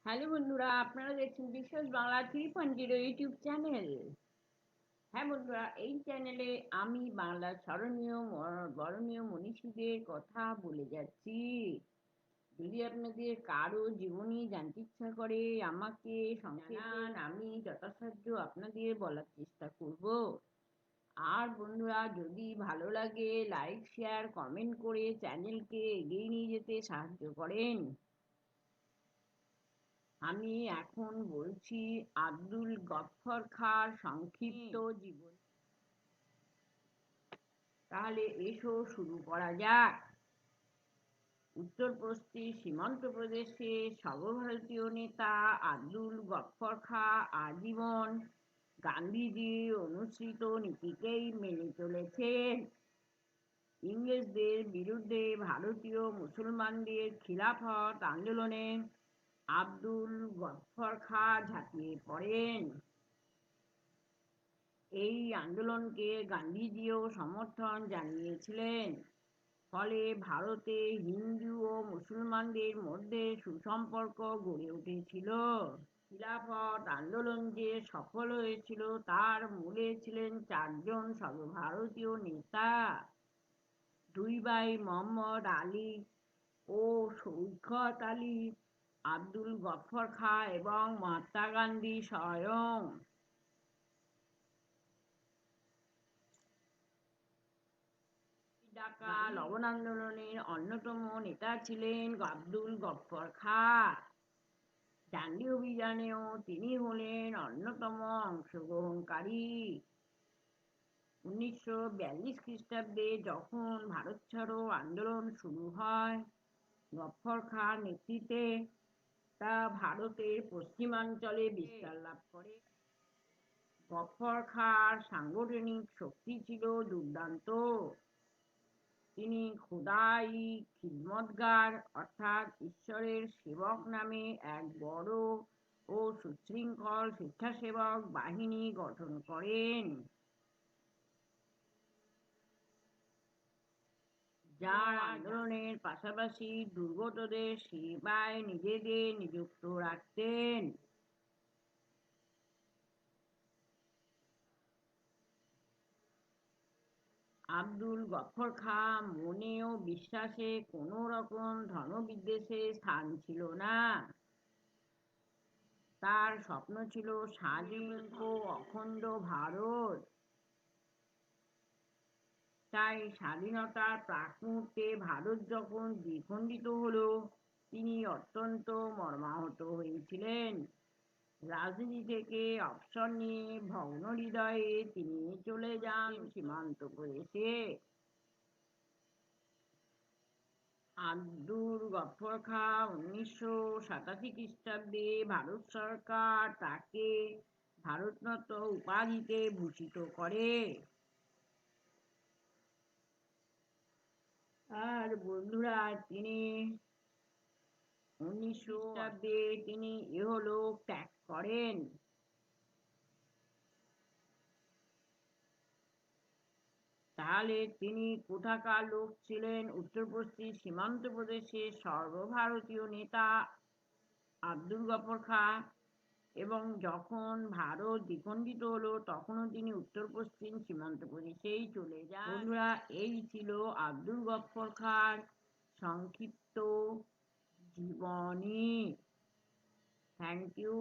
Hello বন্ধুরা, আপনারা দেখছেন বিশ্বাস বাংলা 3.0 ইউটিউব চ্যানেল। হ্যাঁ বন্ধুরা, এই চ্যানেলে আমি বাংলার স্মরণীয় বরণীয় মনীষীদের কথা বলে যাচ্ছি। যদি আপনাদের কারো জীবনী জানতে ইচ্ছা করে আমাকে জানান, আমি যথাসাধ্য আপনাদের বলার চেষ্টা করব। আর বন্ধুরা, যদি ভালো লাগে লাইক শেয়ার কমেন্ট করে চ্যানেলকে এগিয়ে নিয়ে যেতে সাহায্য করেন। আমি এখন বলছি আব্দুল গফফর খাঁর সংক্ষিপ্ত জীবন। তাহলে এসো শুরু করা যাক। উত্তরপশ্চিম সীমান্ত প্রদেশে সর্বভারতীয় নেতা আব্দুল গফফর খাঁ আজীবন গান্ধীজির অনুসৃত নীতিকেই মেনে চলেছেন। ইংরেজদের বিরুদ্ধে ভারতীয় মুসলমানদের খিলাফত আন্দোলনে আব্দুল গফফর খাঁ ঝাঁপিয়ে পড়েন। এই আন্দোলনকে গান্ধীজিও সমর্থন জানিয়েছিলেন। ফলে ভারতে হিন্দু ও মুসলমানদের মধ্যে সুসম্পর্ক গড়ে উঠেছিল। খিলাফত আন্দোলন যে সফল হয়েছিল তার মূলে ছিলেন চারজন সর্বভারতীয় নেতা: দুই ভাই মোহাম্মদ আলী ও শৌকত আলী, আব্দুল গফফর খাঁ এবং মহাত্মা গান্ধী স্বয়ং। ঢাকা লবণ আন্দোলনের অন্যতম নেতা ছিলেন আব্দুল গফফর খাঁ। ডান্ডি অভিযানেও তিনি হলেন অন্যতম অংশগ্রহণকারী। 1942 খ্রিস্টাব্দে যখন ভারত ছাড়ো আন্দোলন শুরু হয়, গফফর খাঁর নেতৃত্বে তা ভারতের পশ্চিমাঞ্চলে বিস্তার লাভ করে। গফফর খাঁর সাংগঠনিক শক্তি ছিল দুর্দান্ত। তিনি খোদাই খিদমতগার অর্থাৎ ঈশ্বরের সেবক নামে এক বড় ও সুশৃঙ্খল স্বেচ্ছাসেবক বাহিনী গঠন করেন, যারা আন্দোলনের পাশাপাশি দুর্গতদের সেবায় নিজেদের নিযুক্ত রাখতেন। আব্দুল গফফর খাঁ মনে ও বিশ্বাসে কোনো রকম ধনবিদ্বেষের স্থান ছিল না। তার স্বপ্ন ছিল স্বাধীন ও অখণ্ড ভারত। তাই স্বাধীনতার প্রাক মুহূর্তে ভারত যখন দ্বিখণ্ডিত হলো, তিনি অত্যন্ত মর্মাহত হয়েছিলেন। রাজনীতি থেকে অবসর নিয়ে ভগ্ন হৃদয়ে তিনি চলে যান সীমান্ত প্রদেশে। আব্দুল গফফর খাঁ 1987 খ্রিস্টাব্দে ভারত সরকার তাকে ভারতরত্ন উপাধিতে ভূষিত করে। আর বন্ধুরা, তিনি 1900 খ্রিস্টাব্দে তিনি ইহলোক ত্যাগ করেন। তাহলে তিনি কোথাকার লোক ছিলেন? উত্তর পশ্চিম সীমান্ত প্রদেশের সর্বভারতীয় নেতা আব্দুল গফফর খাঁ। এবং যখন ভারত দ্বিখণ্ডিত হলো তখনও তিনি উত্তর পশ্চিম সীমান্ত প্রদেশেই চলে যান। বন্ধুরা, এই ছিল আব্দুল গফফর খাঁর সংক্ষিপ্ত জীবনী। Thank you.